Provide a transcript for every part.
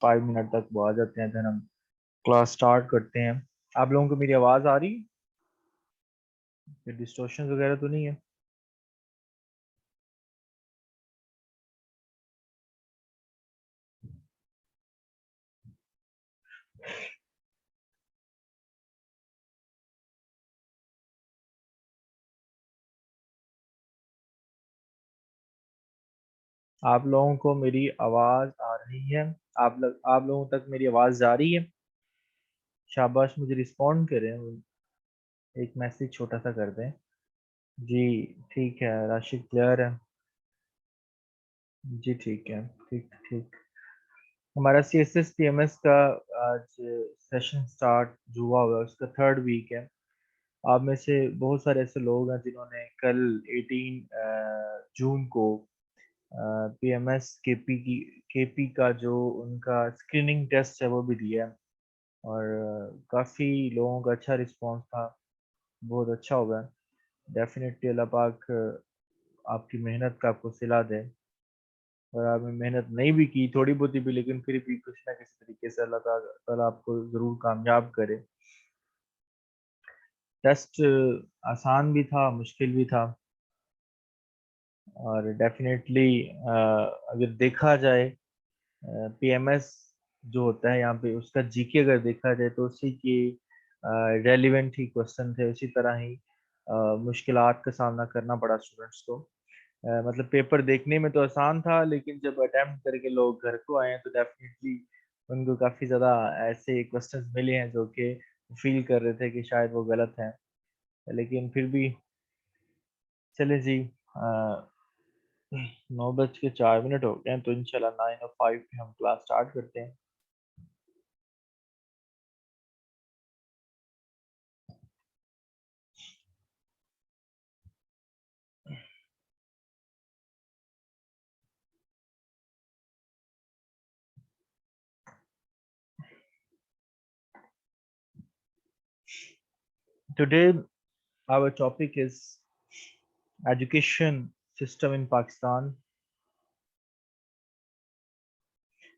5 minute तक वो आ जाते हैं, देन हम क्लास स्टार्ट करते हैं। आप लोगों को मेरी आवाज़ आ रही है? डिस्टॉर्शन वगैरह तो नहीं है? आप लोगों को मेरी आवाज़ आ रही है? आप लोगों तक मेरी आवाज़ जा रही है? शाबाश, मुझे रिस्पॉन्ड करें, एक मैसेज छोटा सा कर दें। जी ठीक है, राशिद क्लियर है। जी ठीक है, ठीक ठीक। हमारा C S S P M S का आज सेशन स्टार्ट जो हुआ है उसका 3rd वीक है। आप में से बहुत सारे ऐसे लोग हैं जिन्होंने कल 18 जून को पी एम एस के पी का जो उनका स्क्रीनिंग टेस्ट है वो भी दिया है। और काफ़ी लोगों का अच्छा रिस्पांस था, बहुत अच्छा होगा। डेफिनेटली अल्लाह पाक आपकी मेहनत का आपको सिला दे। और आपने मेहनत नहीं भी की थोड़ी बहुत भी, लेकिन फिर भी कुछ ना किसी तरीके से अल्लाह ताला आपको ज़रूर कामयाब करे। टेस्ट आसान भी था, मुश्किल भी था। और डेफिनेटली अगर देखा जाए पीएमएस जो होता है यहाँ पे उसका जीके अगर देखा जाए तो उसी के रेलिवेंट ही क्वेश्चन थे, उसी तरह ही मुश्किलात का सामना करना पड़ा स्टूडेंट्स को। मतलब पेपर देखने में तो आसान था, लेकिन जब अटेम्प्ट करके लोग घर को आए हैं तो डेफिनेटली उनको काफ़ी ज़्यादा ऐसे क्वेश्चंस मिले हैं जो कि फील कर रहे थे कि शायद वो गलत हैं। लेकिन फिर भी चले जी, 9:04 हो गए हैं, तो इंशाल्लाह 9:05 पे हम क्लास स्टार्ट करते हैं। Today our topic is education system in Pakistan।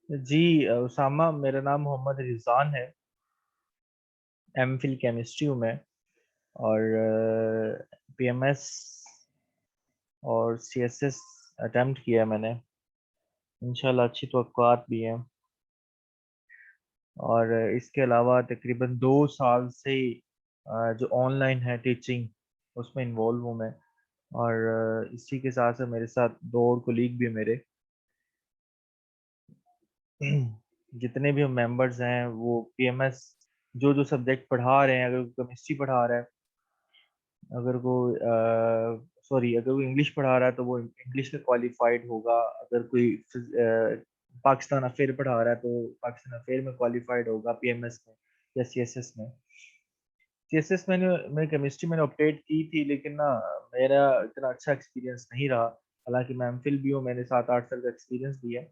जी उसामा, मेरा नाम मोहम्मद रिजवान है। एम फिल केमिस्ट्री हूँ मैं। और पीएमएस और सीएसएस अटेम्प्ट किया है मैंने। इंशाल्लाह अच्छी तवक्कुआत भी हैं। और इसके अलावा तकरीबन 2 साल से जो ऑनलाइन है टीचिंग उसमें इन्वॉल्व हूँ मैं। और इसी के साथ साथ मेरे साथ 2 और कोलीग भी हैं मेरे। जितने भी मेंबर्स हैं वो पीएमएस जो जो सब्जेक्ट पढ़ा रहे हैं, अगर केमिस्ट्री पढ़ा रहा है, अगर वो सॉरी अगर वो इंग्लिश पढ़ा रहा है तो वो इंग्लिश में क्वालिफाइड होगा। अगर कोई पाकिस्तान अफेयर पढ़ा रहा है तो पाकिस्तान अफेयर में क्वालिफाइड होगा पीएमएस में या सीएसएस में। सीएसएस मैं केमिस्ट्री मैंने ऑप्टेट की थी, लेकिन ना मेरा इतना अच्छा एक्सपीरियंस नहीं रहा। हालांकि मैं एमफिल भी हूँ, मैंने 7-8 साल का एक्सपीरियंस भी है।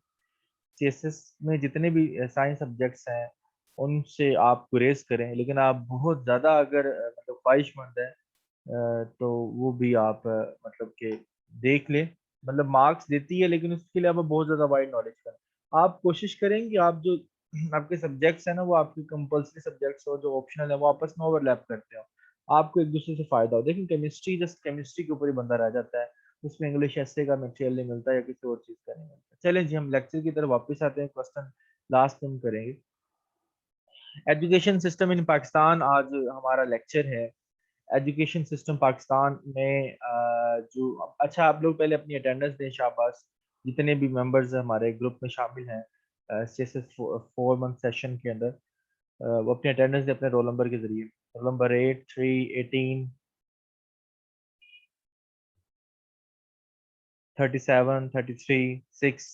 सीएसएस में जितने भी साइंस सब्जेक्ट्स हैं उनसे आप गुरेज करें, लेकिन आप बहुत ज़्यादा अगर मतलब ख्वाहिशमंद है तो वो भी आप मतलब कि देख लें। मतलब मार्क्स देती है, लेकिन उसके लिए आप बहुत ज़्यादा वाइड नॉलेज करें। आप कोशिश करें कि आप जो आपके सब्जेक्ट्स हैं ना वो आपके कंपल्सरी सब्जेक्ट्स हो, जो ऑप्शनल है वो आपस में ओवरलैप करते हो, आपको एक दूसरे से फायदा हो। देखिए केमिस्ट्री जस्ट केमिस्ट्री के ऊपर ही बंदा रह जाता है, उसमें इंग्लिश ऐसे का मटेरियल नहीं मिलता या किसी और चीज़ का नहीं मिलता। चलें जी, हम लेक्चर की तरफ वापस आते हैं। क्वेश्चन लास्ट में हम करेंगे एजुकेशन सिस्टम इन पाकिस्तान। आज हमारा लेक्चर है एजुकेशन सिस्टम पाकिस्तान में। जो अच्छा, आप लोग पहले अपनी अटेंडेंस दें, शाबाश। जितने भी मेंबर्स हमारे ग्रुप में शामिल हैं सीएसएस 4 मंथ सेशन के अंदर, वो अपनी अटेंडेंस दें अपने रोल नंबर के जरिए। Roll number 8, 3, 18, 37, 33, 6।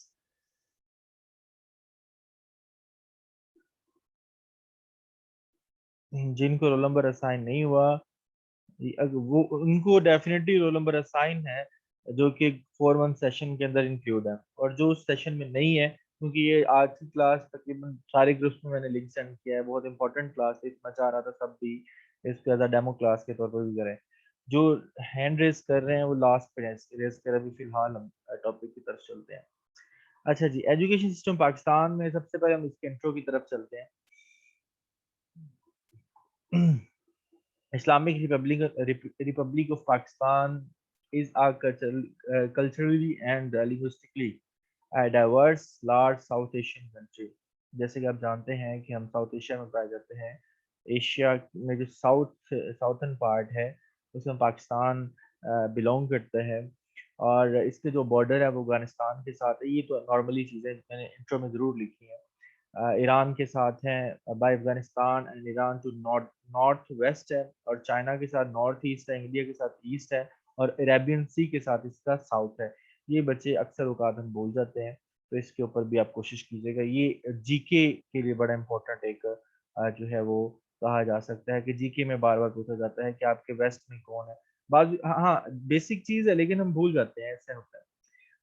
जिनको रोल नंबर असाइन नहीं हुआ, वो उनको डेफिनेटली रोल नंबर असाइन है, जो कि 4 मंथ सेशन के अंदर इंक्लूड है। और जो उस सेशन में नहीं है, क्योंकि ये आज की क्लास तकरीबन सारे ग्रुप्स में मैंने लिंक सेंड किया है, बहुत इंपॉर्टेंट क्लास है, मैं चाह रहा था सब भी इसको एज अ डेमो क्लास के तौर पर भी करें। जो हैंड रेस कर रहे हैं वो लास्ट पे रेस कर। अभी फिलहाल हम टॉपिक की तरफ चलते हैं। अच्छा जी, एजुकेशन सिस्टम पाकिस्तान में सबसे पहले हम इसके इंट्रो की तरफ चलते हैं। Islamic Republic of Pakistan is a culturally and linguistically a diverse, large South Asian country. जैसे कि आप जानते हैं कि हम साउथ एशिया में पाए जाते हैं। एशिया में जो साउथर्न पार्ट है उसमें पाकिस्तान बिलोंग करता है, और इसके जो बॉर्डर है वो अफगानिस्तान के साथ है। ये तो नॉर्मली चीज़ें मैंने इंट्रो में ज़रूर लिखी हैं। ईरान के साथ हैं, by Afghanistan and Iran to north north west है, और चाइना के साथ नॉर्थ ईस्ट है, इंडिया के साथ ईस्ट है, और अरेबियन सी के साथ इसका साउथ है। ये बच्चे अक्सर औकात हम भूल जाते हैं, तो इसके ऊपर भी आप कोशिश कीजिएगा। ये जीके के लिए बड़ा इंपॉर्टेंट एक जो है वो कहा जा सकता है कि जीके में बार बार पूछा जाता है कि आपके वेस्ट में कौन है। बाद हाँ हाँ, बेसिक चीज़ है लेकिन हम भूल जाते हैं, ऐसे होता है।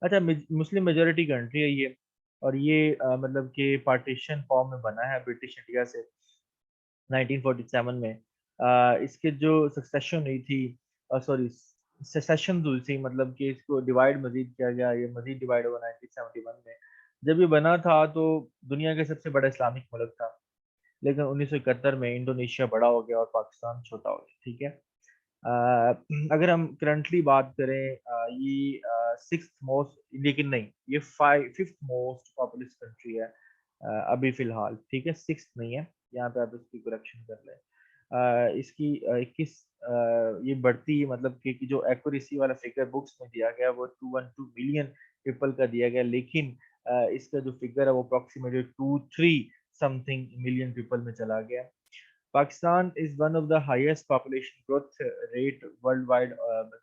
अच्छा, मुस्लिम मेजोरिटी कंट्री है ये, और ये मतलब कि पार्टीशन फॉर्म में बना है ब्रिटिश इंडिया से 1947 में। इसके जो सक्सेशन हुई थी, सॉरी, सेसेशन हुई थी, मतलब कि इसको डिवाइड मजीद किया गया, ये मजीद डिवाइड हुआ 1971 में। जब ये बना था तो दुनिया का सबसे बड़ा इस्लामिक मुल्क था, लेकिन 1971 में इंडोनेशिया बड़ा हो गया और पाकिस्तान छोटा हो गया, ठीक है। अगर हम करंटली बात करें, ये सिक्स्थ मोस्ट, लेकिन नहीं, ये फिफ्थ मोस्ट पॉपुलस कंट्री है अभी फिलहाल, ठीक है, सिक्स्थ नहीं है। यहाँ पे आप इसकी करेक्शन कर लें। इसकी 21 ये बढ़ती, मतलब कि जो एक्यूरेसी वाला फिगर बुक्स में दिया गया वो 212 मिलियन पीपल का दिया गया, लेकिन इसका जो फिगर है वो अप्रोक्सीमेटली 23 समथिंग मिलियन पीपल में चला गया। Pakistan is one of the highest population growth rate world wide.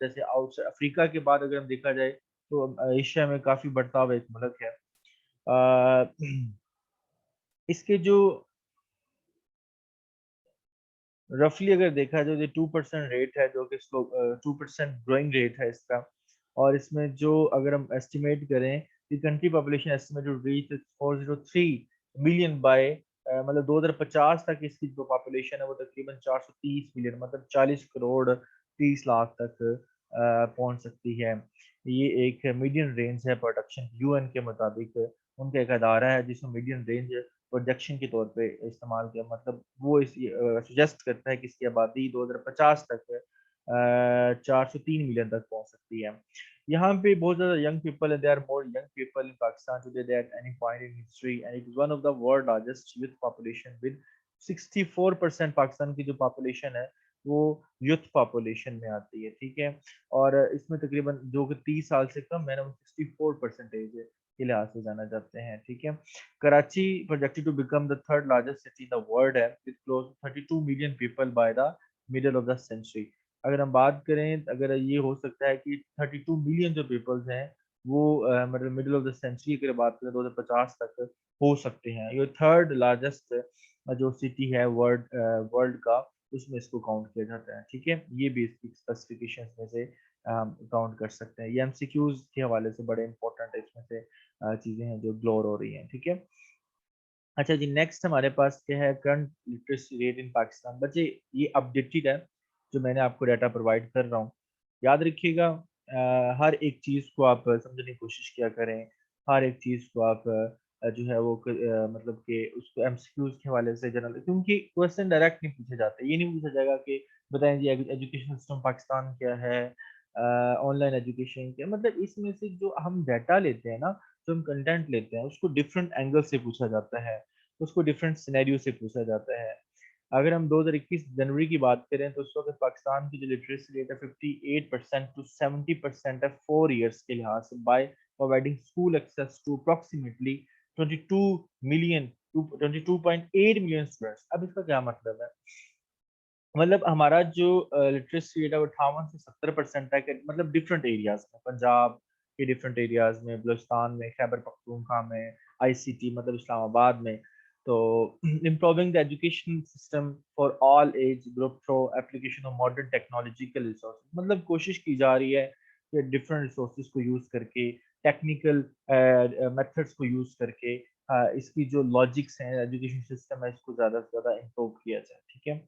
जैसे आउट अफ्रीका के बाद अगर हम देखा जाए तो एशिया में काफी बढ़ता हुआ एक मुल्क है। अ, इसके जो रफली अगर देखा जाए, जो 2% रेट है, जो कि 2% ग्रोइंग रेट है इसका, और इसमें जो अगर हम एस्टिमेट करें, the country population estimate to reach 403 million by, मतलब 2050 तक इसकी जो पॉपुलेशन है वो तकरीबन 430 मिलियन, मतलब 40 करोड़ 30 लाख तक पहुंच सकती है। ये एक मीडियन रेंज है प्रोडक्शन, यूएन के मुताबिक। उनका एक अदारा है जिसमें मीडियन रेंज प्रोजेक्शन के तौर पे इस्तेमाल किया, मतलब वो इस सजेस्ट करता है कि इसकी आबादी 2050 तक 403 मिलियन तक पहुंच सकती है। यहाँ पे बहुत ज़्यादा यंग पीपल है, they are more young people in Pakistan today than at any point in history, and it is one of the world largest youth population with 64%। Pakistan की जो पॉपुलेशन है वो यूथ पॉपुलेशन में आती है, ठीक है। और इसमें तकरीबन जो कि 30 साल से कम है ना, वो 64% है, के लिहाज से जाना जाते हैं, ठीक है। Karachi projected to become the third largest city in the world है, with close to 32 million people by the middle of the century। अगर हम बात करें, अगर ये हो सकता है कि 32 मिलियन जो पीपल्स हैं वो मतलब मिडिल ऑफ द सेंचुरी अगर बात करें 2050 तक हो सकते हैं। ये थर्ड लार्जेस्ट जो सिटी है वर्ल्ड वर्ल्ड का, उसमें इसको काउंट किया जाता है, ठीक है। ये भी इसकी स्पेसिफिकेशंस में से काउंट कर सकते हैं। ये एमसीक्यूज के हवाले से बड़े इंपॉर्टेंट है, इसमें से चीजें हैं जो ग्लोर हो रही हैं, ठीक है। अच्छा जी, नेक्स्ट हमारे पास क्या है, current literacy rate in Pakistan. बच्चे ये अपडेटेड है, जो मैंने आपको डाटा प्रोवाइड कर रहा हूँ। याद रखिएगा, हर एक चीज़ को आप समझने की कोशिश किया करें। हर एक चीज़ को आप जो है वो मतलब कि उसको एमसीक्यूज के हवाले से जनरल, क्योंकि क्वेश्चन डायरेक्ट नहीं पूछे जाते। ये नहीं पूछा जाएगा कि बताएं जी एजुकेशन सिस्टम पाकिस्तान क्या है, ऑनलाइन एजुकेशन क्या, मतलब इसमें से जो हम डाटा लेते हैं ना, जो हम कंटेंट लेते हैं, उसको डिफरेंट एंगल से पूछा जाता है, उसको डिफरेंट सिनेरियो से पूछा जाता है। अगर हम 2021 जनवरी की बात करें तो उस वक्त पाकिस्तान की जो लिटरेसी रेट है 58% टू 70% है 4 ईयर्स के लिहाज से, by providing school access to approximately 22 million to 22.8 million students. अब इसका क्या मतलब है, मतलब हमारा जो लिटरेसी रेट है वो 58 से 70% है, मतलब डिफरेंट एरियाज में, पंजाब के डिफरेंट एरियाज में, बलूचिस्तान में, खैबर पख्तूनख्वा में, आईसीटी मतलब इस्लामाबाद में। तो improving the education system for all age group through application of modern technological resources, मतलब कोशिश की जा रही है कि डिफरेंट रिसोर्सेज को यूज करके, टेक्निकल मेथड्स को यूज करके इसकी जो लॉजिक्स हैं, एजुकेशन सिस्टम है, इसको ज़्यादा से ज़्यादा इम्प्रूव किया जाए, ठीक है।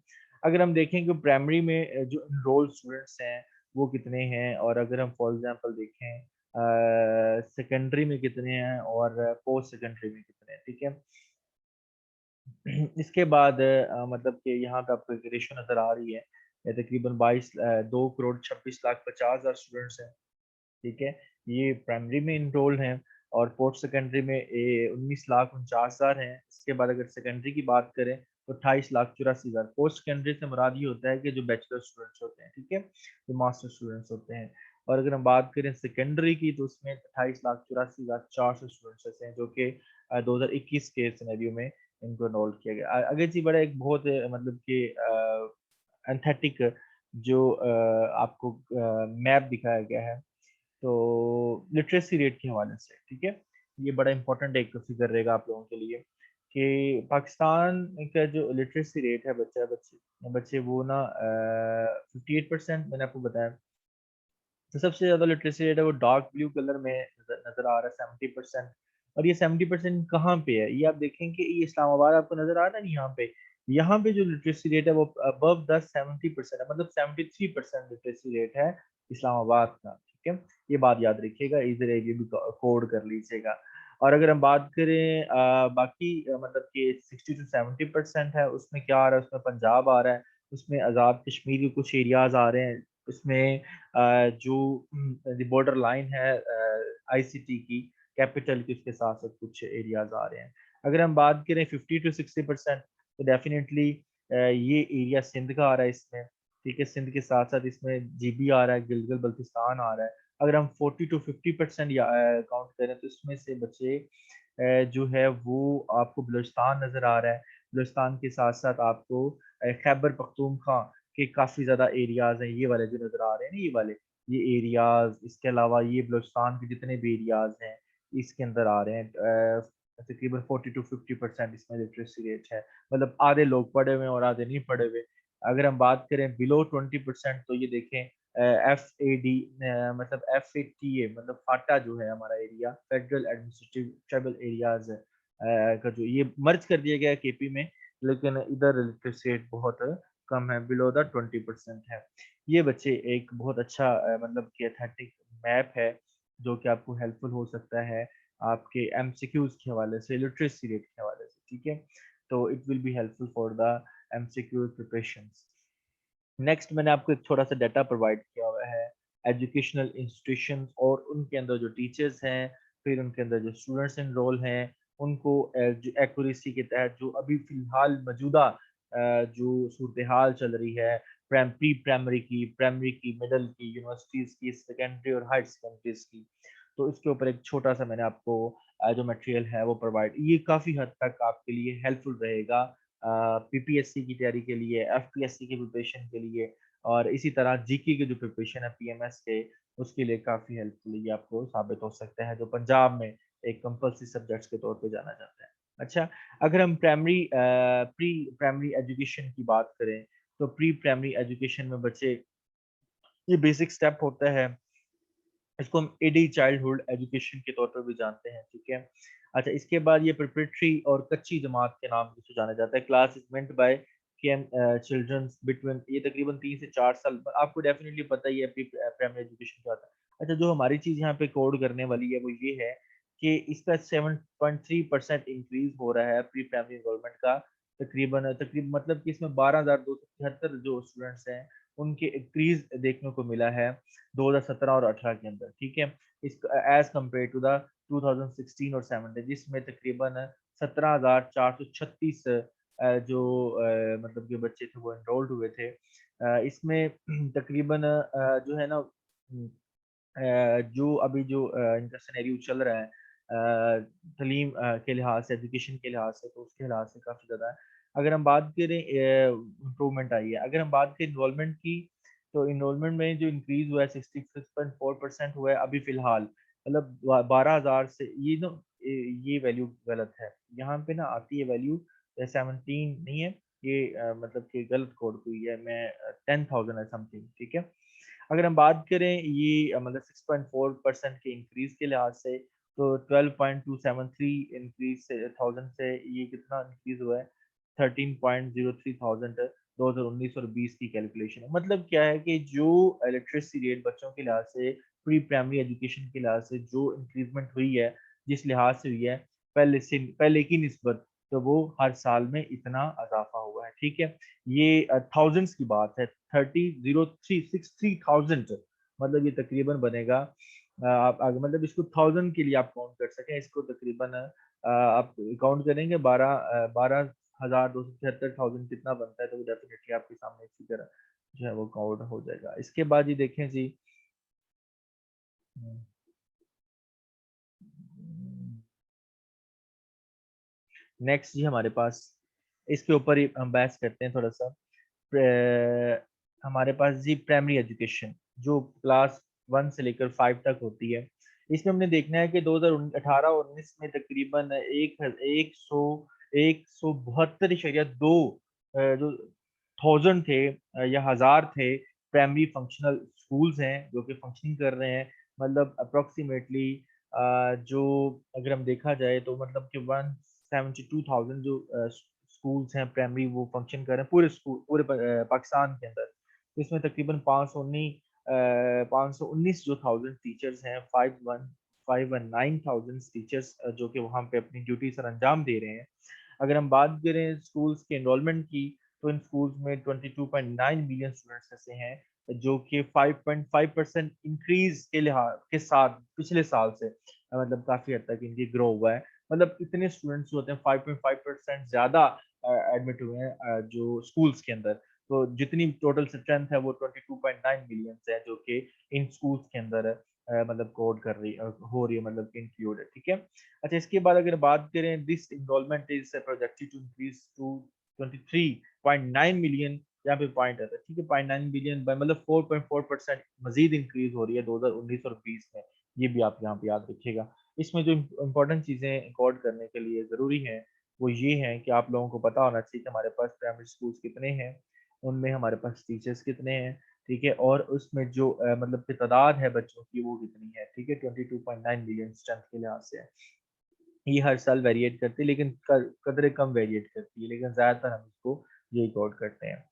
अगर हम देखें कि प्राइमरी में जो इनरोल स्टूडेंट्स हैं वो कितने हैं, और अगर हम फॉर एग्जांपल देखें सेकेंडरी में कितने हैं और पोस्ट सेकेंडरी में कितने हैं, ठीक है। इसके बाद मतलब कि यहाँ पे आपको एक रेशो नज़र आ रही है, तकरीबन 2,26,50,50,000 स्टूडेंट्स हैं, ठीक है। ये प्राइमरी में इनरोल्ड हैं और पोस्ट सेकेंडरी में 19,49,000 हैं। इसके बाद अगर सेकेंडरी की बात करें तो 28,84,000। पोस्ट सेकेंडरी से मुराद ये होता है कि जो बैचलर स्टूडेंट्स होते हैं, ठीक है, जो मास्टर स्टूडेंट्स होते हैं। और अगर हम बात करें सेकेंडरी की तो उसमें 28,84,400 स्टूडेंट्स ऐसे हैं जो कि 2021 के सिनेरियो में इनको इनरोल किया गया। अगर जी बड़ा एक बहुत मतलब कि एंथेटिक जो आपको मैप दिखाया गया है, तो लिटरेसी रेट के हवाले से, ठीक है, ये बड़ा इंपॉर्टेंट एक फिगर रहेगा आप लोगों के लिए कि पाकिस्तान का जो लिटरेसी रेट है बच्चा बच्चे बच्चे वो ना 58% मैंने आपको बताया। तो सबसे ज्यादा लिटरेसी रेट है वो डार्क ब्लू कलर में नजर आ रहा है 70%। और ये 70% कहाँ पे है, ये आप देखेंगे, ये इस्लामाबाद आपको नजर आ रहा है ना, यहाँ पे जो लिटरेसी रेट है वो अबव द 70% है, मतलब 73% लिटरेसी रेट है इस्लामाबाद का, ठीक है। ये बात याद रखिएगा, इधर ये भी कोड कर लीजिएगा। और अगर हम बात करें बाकी मतलब कि 60 to 70% है, उसमें क्या आ रहा है, उसमें पंजाब आ रहा है, उसमें आज़ाद कश्मीर के कुछ एरियाज आ रहे हैं, उसमें जो बॉर्डर लाइन है आईसीटी की कैपिटल की, उसके साथ साथ कुछ एरियाज आ रहे हैं। अगर हम बात करें 50 to 60%, तो डेफिनेटली ये एरिया सिंध का आ रहा है इसमें, ठीक है। सिंध के साथ साथ इसमें जीबी आ रहा है, गिलगित बल्तिस्तान आ रहा है। अगर हम 40 to 50% काउंट करें तो इसमें से बच्चे जो है वो आपको बलूचिस्तान नजर आ रहा है। बलूचिस्तान के साथ साथ आपको खैबर पख्तूनख्वा के काफी ज्यादा एरियाज हैं, ये वाले जो नजर आ रहे हैं ना, ये वाले ये एरियाज। इसके अलावा ये बलूचिस्तान के जितने भी एरियाज हैं इसके अंदर आ रहे हैं। तकरीबन 40 to 50% इसमें लिटरेसी रेट है, मतलब आधे लोग पढ़े हुए और आधे नहीं पढ़े हुए। अगर हम बात करें बिलो 20%, तो ये देखें FAD, मतलब FATA, मतलब फाटा जो है हमारा area, federal administrative tribal areas है का, जो ये मर्ज कर दिया गया है केपी में, लेकिन इधर लिटरेसी रेट बहुत कम है, बिलो द 20% है। ये बच्चे एक बहुत अच्छा मतलब कि एथेटिक मैप है जो कि आपको हेल्पफुल हो सकता है आपके एमसीक्यूज के हवाले से, लिटरेसी रेट के हवाले से, ठीक है। तो it will be helpful for the MCQ preparations. Next मैंने आपको एक छोटा सा डाटा प्रोवाइड किया हुआ है एजुकेशनल इंस्टीट्यूशन और उनके अंदर जो टीचर्स हैं, फिर उनके अंदर जो स्टूडेंट्स एनरोल हैं, उनको जो एक्यूरेसी के तहत जो अभी फिलहाल मौजूदा जो सूरत हाल चल रही है, प्री प्राइमरी की, मिडल की, यूनिवर्सिटीज़ की, सेकेंडरी और हायर सेकेंडरीज की, तो इसके ऊपर एक छोटा सा मैंने आपको जो मटेरियल है वो प्रोवाइड, ये काफ़ी हद तक आपके लिए हेल्पफुल रहेगा पीपीएससी की तैयारी के लिए, एफपीएससी की प्रिपरेशन के लिए, और इसी तरह जीके की जो प्रिपरेशन है पीएमएस के, उसके लिए काफ़ी हेल्पफुल ये आपको साबित हो सकता है, जो पंजाब में एक कंपल्सरी सब्जेक्ट्स के तौर पे जाना जाता है। अच्छा, अगर हम प्री प्राइमरी एजुकेशन की बात करें, तो प्री प्राइमरी एजुकेशन में बच्चे, ये बेसिक स्टेप होता है, इसको हम एडी चाइल्डहुड एजुकेशन के तौर पर भी जानते हैं, ठीक है। अच्छा, इसके बाद ये प्रिपरेटरी और कच्ची जमात के नाम से जाना जाता है। Class is meant by came children's between, ये तकरीबन 3 से 4 साल, आपको डेफिनेटली पता ही है प्राइमरी एजुकेशन क्या होता है। अच्छा, जो हमारी चीज यहाँ पे कोड करने वाली है वो ये है कि इसका 7.3% इंक्रीज हो रहा है प्री प्राइमरी इनरोलमेंट का। तकरीबन तकरीबन मतलब कि इसमें 12,273 जो स्टूडेंट्स हैं उनके इंक्रीज देखने को मिला है 2017 और 18 के अंदर, ठीक है, इस एज कम्पेयर टू द 2016 और 17, जिसमें तकरीबन 17,436 जो मतलब के बच्चे थे वो एनरोल्ड हुए थे। इसमें तकरीबन जो है ना जो अभी जो इनका सिनेरियो चल रहा है तालीम के लिहाज से, एजुकेशन के लिहाज से, तो उसके लिहाज से काफ़ी ज़्यादा है। अगर हम बात करें इम्प्रूवमेंट आई है, अगर हम बात करें इन्वॉल्वमेंट की, तो इन्वॉल्वमेंट में जो इंक्रीज हुआ है 66.4% हुआ है अभी फिलहाल, मतलब 12,000 से, ये ना ये वैल्यू गलत है, यहाँ पे ना आती है वैल्यू 17 नहीं है, ये मतलब कि गलत कोड हुई है, मैं 10,000 है समथिंग, ठीक है। अगर हम बात करें ये मतलब 6.4% के इंक्रीज के लिहाज से, तो 12.273 इंक्रीज से थाउजेंड से ये कितना इंक्रीज हुआ है, 13.03 थाउजेंड 2019 और 20 की कैलकुलेशन है। मतलब क्या है कि जो लिटरेसी रेट बच्चों के लिहाज से प्री प्राइमरी एजुकेशन के लिहाज से जो इंक्रीजमेंट हुई है, जिस लिहाज से हुई है पहले की निस्बत, तो वो हर साल में इतना इजाफा हुआ है। ठीक है, ये थाउजेंड्स की बात है, 30,363,000, मतलब ये तकरीबन बनेगा आप आगे मतलब इसको 1000 के लिए आप काउंट कर सकें, इसको तकरीबन आप काउंट करेंगे 12,276,000 कितना बनता है, तो वो डेफिनेटली आपके सामने इसी तरह जो है वो काउंट हो जाएगा। इसके बाद ये देखें जी, नेक्स्ट जी हमारे पास इसके ऊपर ही हम बहस करते हैं थोड़ा सा। हमारे पास जी प्राइमरी एजुकेशन जो क्लास 1 से लेकर 5 तक होती है, इसमें हमने देखना है कि 2018-19 में तकरीबन एक सौ बहत्तर इशारिया दो जो थाउजेंड थे या हजार थे प्राइमरी फंक्शनल स्कूल्स हैं जो कि फंक्शनिंग कर रहे हैं। मतलब अप्रोक्सीमेटली जो अगर हम देखा जाए तो मतलब कि 172,000 जो स्कूल्स हैं प्राइमरी वो फंक्शन कर रहे हैं पूरे स्कूल पूरे पाकिस्तान के अंदर। तो इसमें तकरीबन 519 जो थाउजेंड टीचर्स हैं, 519,000 टीचर्स जो कि वहाँ पे अपनी ड्यूटी सर अंजाम दे रहे हैं। अगर हम बात करें स्कूल्स के एनरोलमेंट की, तो इन स्कूल्स में 22.9 मिलियन स्टूडेंट्स ऐसे हैं जो कि 5.5% इंक्रीज के लिहाज के साथ पिछले साल से मतलब काफी हद तक इनकी ग्रो हुआ है। मतलब इतने स्टूडेंट्स होते हैं, 5.5% ज्यादा एडमिट हुए हैं जो स्कूल्स के अंदर। तो जितनी टोटल स्ट्रेंथ है वो 22.9 मिलियन है जो कि इन स्कूल्स के अंदर मतलब कोड कर रही हो रही है, मतलब इंक्लूड है। ठीक है, अच्छा इसके बाद अगर बात करें, this enrolment is projected to increase to 23.9 million, यहाँ पे पॉइंट आता है। ठीक है, 0.9 बिलियन मतलब 4.4% मजीद इंक्रीज हो रही है 2019 और 20 में। ये भी आप यहाँ पे याद रखिएगा। इसमें जो इम्पोर्टेंट चीजें रिकॉर्ड करने के लिए जरूरी है वो ये है कि आप लोगों को पता होना चाहिए कि हमारे पास प्राइमरी स्कूल्स कितने हैं, उनमें हमारे पास टीचर्स कितने हैं। ठीक है, और उसमें जो मतलब की तादाद है बच्चों की वो कितनी है। ठीक है, 22.9 मिलियन स्ट्रेंथ के लिहाज से ये हर साल वेरिएट करती है, लेकिन कदरे कम वेरिएट करती है, लेकिन ज्यादातर हम इसको ये रिकॉर्ड करते हैं।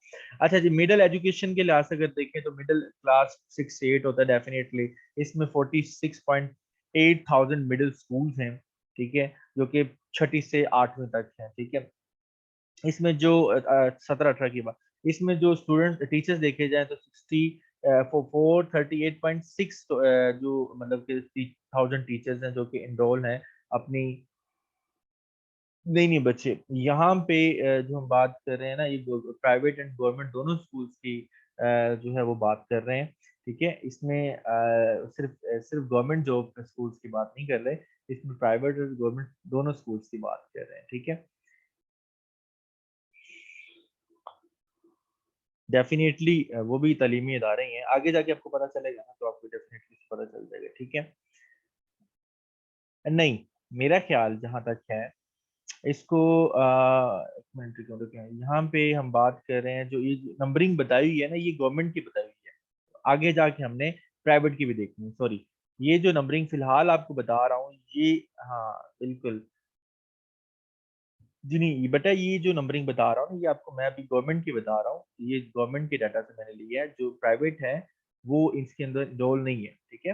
अच्छा जी, मिडिल एजुकेशन के लिहाज से अगर देखें तो मिडिल क्लास 6 से 8 होता है डेफिनेटली। इसमें 46.8 थाउजेंड मिडिल स्कूल्स हैं। ठीक है, जो कि छठी से 8वीं तक है। ठीक है, इसमें जो 17-18 की बात, इसमें जो स्टूडेंट टीचर्स देखे जाए तो 438.6 जो मतलब कि थाउजेंड टीचर्स हैं जो कि इनरोल हैं अपनी। नहीं नहीं बच्चे यहाँ पे जो हम बात कर रहे हैं ना, ये प्राइवेट एंड गवर्नमेंट दोनों स्कूल्स की जो है वो बात कर रहे हैं। ठीक है, इसमें सिर्फ गवर्नमेंट जॉब स्कूल्स की बात नहीं कर रहे, इसमें प्राइवेट और गवर्नमेंट दोनों स्कूल्स की बात कर रहे हैं। ठीक है, डेफिनेटली वो भी तालीमी इदारे ही हैं, आगे जाके आपको पता चलेगा ना, तो आपको डेफिनेटली पता चल जाएगा। ठीक है, नहीं, मेरा ख्याल जहाँ तक है इसको एक मिनट क्यों रुके हैं, यहाँ पे हम बात कर रहे हैं जो ये नंबरिंग बताई हुई है ना, ये गवर्नमेंट की बताई हुई है। आगे जाके हमने प्राइवेट की भी देखनी है, सॉरी। ये जो नंबरिंग फिलहाल आपको बता रहा हूँ ये, हाँ बिल्कुल जी, नहीं बेटा, ये जो नंबरिंग बता रहा हूँ ये आपको मैं अभी गवर्नमेंट की बता रहा हूँ, ये गवर्नमेंट के डाटा से मैंने लिया है। जो प्राइवेट है वो इसके अंदर इनरोल नहीं है। ठीक है,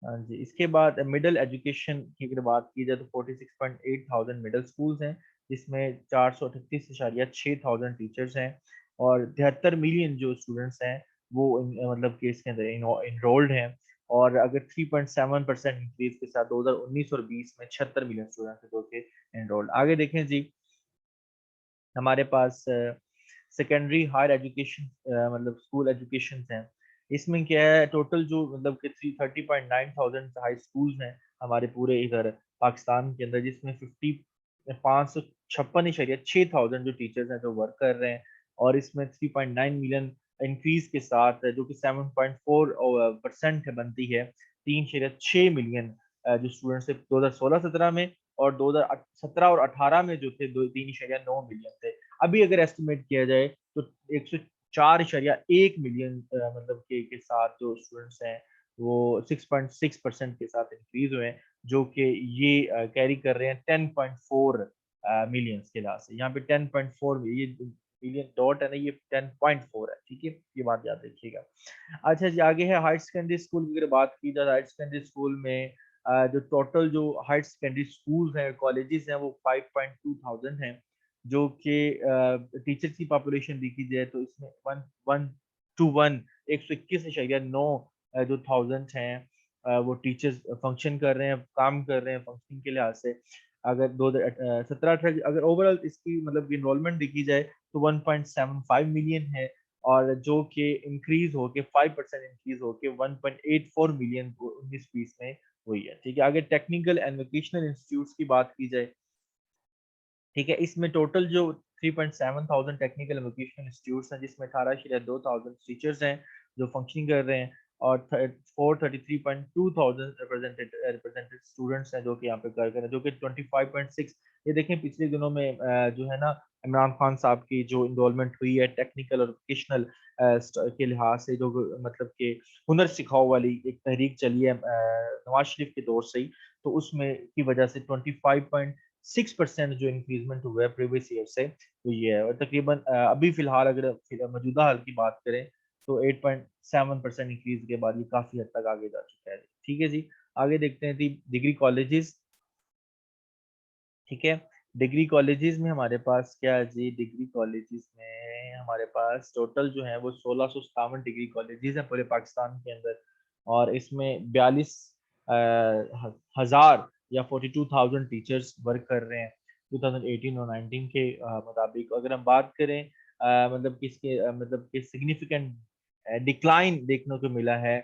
हाँ जी, इसके बाद मिडिल एजुकेशन की अगर बात की जाए तो 46.8 थाउजेंड मिडिल स्कूल्स हैं, जिसमें 438.6 थाउजेंड टीचर्स हैं, और 73 मिलियन जो स्टूडेंट्स हैं वो मतलब कि इसके अंदर इनरोल्ड हैं। और अगर 3.7% इंक्रीज के साथ 2019 और 20 में 76 मिलियन स्टूडेंट्स हैं जो कि इनरोल्ड। आगे देखें जी, हमारे पास सेकेंडरी हायर एजुकेशन मतलब स्कूल एजुकेशन हैं। इसमें क्या है, टोटल जो मतलब कि 330.9 थाउजेंड हाई स्कूल्स हैं हमारे पूरे इधर पाकिस्तान के अंदर, जिसमें 556.6 थाउजेंड जो टीचर्स हैं जो वर्क कर रहे हैं। और इसमें 3.9 मिलियन इंक्रीज के साथ जो कि 7.4% है बनती है 3.6 मिलियन जो स्टूडेंट्स थे 2016-17 में, और 2017 और 18 में जो थे 3.9 मिलियन थे। अभी अगर एस्टिमेट किया जाए तो 104.1 मिलियन मतलब के साथ जो स्टूडेंट्स हैं वो 6.6% के साथ इंक्रीज हुए हैं, जो कि ये कैरी कर रहे हैं 10.4 मिलियंस के लास्ट से। यहाँ पे 10.4 ये मिलियन डॉट है ना, ये 10.4 है, ठीक है, ये बात याद रखिएगा। अच्छा जी, आगे है हायर सेकेंडरी स्कूल की अगर बात की जाए, हायर सेकेंडरी स्कूल में जो टोटल जो हायर सेकेंडरी स्कूल हैं, कॉलेजेस हैं, वो 5.2 थाउजेंड हैं, जो कि टीचर की पॉपुलेशन देखी जाए तो इसमें 121.9 जो थाउजेंड हैं, वो टीचर्स फंक्शन कर रहे हैं, काम कर रहे हैं फंक्शनिंग के लिहाज से। अगर 2017-18 अगर ओवरऑल इसकी मतलब इनरोलमेंट देखी जाए तो 1.75 मिलियन है, और जो कि इंक्रीज होके 5% इंक्रीज होके 1.84 मिलियन 19-20 में हुई है, ठीक है। आगे टेक्निकल एंड वोकेशनल इंस्टीट्यूट्स की बात की जाए, ठीक है, इसमें टोटल जो 3.7 thousand technical and vocational institutes हैं, जिसमें 18.2 थाउजेंड टीचर्स हैं जो फंक्शनिंग कर रहे हैं, और 433.2 थाउजेंड रिप्रेजेंटेड स्टूडेंट्स हैं जो कि यहाँ पे कर रहे हैं, जो कि 25.6। ये देखें पिछले दिनों में जो है ना, इमरान खान साहब की जो इनरोलमेंट हुई है टेक्निकल और वोकेशनल के लिहाज से, जो मतलब कि हुनर सिखाओ वाली एक तहरीक चली है नवाज शरीफ के दौर से ही, तो उसमें की वजह से 25.6% जो इंक्रीजमेंट हुआ है प्रीवियस ईयर से, तो ये है। और तकरीबन अभी फिलहाल अगर मौजूदा हाल की बात करें तो 8.7% इंक्रीज के बाद ये काफी हद तक आगे जा चुका है, ठीक है जी। आगे देखते हैं डिग्री कॉलेजेस, ठीक है। डिग्री कॉलेजेस में हमारे पास क्या है जी, डिग्री कॉलेजेस में हमारे पास टोटल जो है वो 1657 डिग्री कॉलेजेस हैं पूरे पाकिस्तान के अंदर, और इसमें 42 हजार या 42,000 टीचर्स वर्क कर रहे हैं 2018 और 19 के मुताबिक। अगर हम बात करें मतलब किसके मतलब कि सिग्निफिकेंट डिक्लाइन देखने को मिला है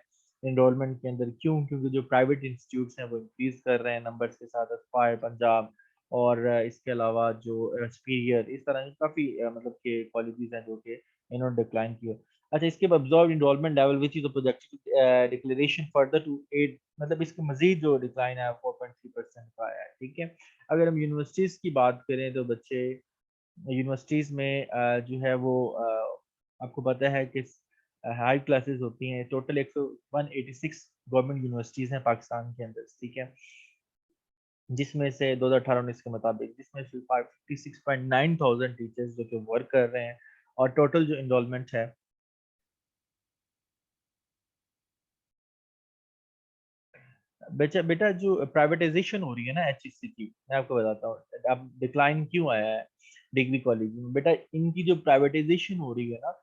एनरोलमेंट के अंदर, क्यों? क्योंकि जो प्राइवेट इंस्टीट्यूट्स हैं वो इंक्रीज कर रहे हैं नंबर्स के साथ, एस्पायर, पंजाब, और इसके अलावा जो सुपीरियर, इस तरह की काफ़ी मतलब के कॉलेजेस हैं जो कि इन्होंने डिक्लाइन किया। अच्छा, इसके observe enrolment level which is projected declaration further to 8, मतलब इसके मजीद जो डिक्लाइन है 4.3% का आया है, ठीक है। अगर हम यूनिवर्सिटीज़ की बात करें तो बच्चे यूनिवर्सिटीज़ में जो है वो आपको पता है कि हाई क्लासेस होती हैं, टोटल 186 गवर्नमेंट यूनिवर्सिटीज़ हैं पाकिस्तान के अंदर, ठीक है, जिसमें से 2018-19 के मुताबिक, जिसमें से 56.9 थाउजेंड टीचर्स जो कि वर्क कर रहे हैं, और टोटल जो इनरोलमेंट है बेटा बेटा जो प्राइवेटाइजेशन हो रही है ना एचईसी की, मैं आपको बताता हूँ अब डिक्लाइन क्यों आया है डिग्री कॉलेज में। बेटा इनकी जो प्राइवेटाइजेशन हो रही है ना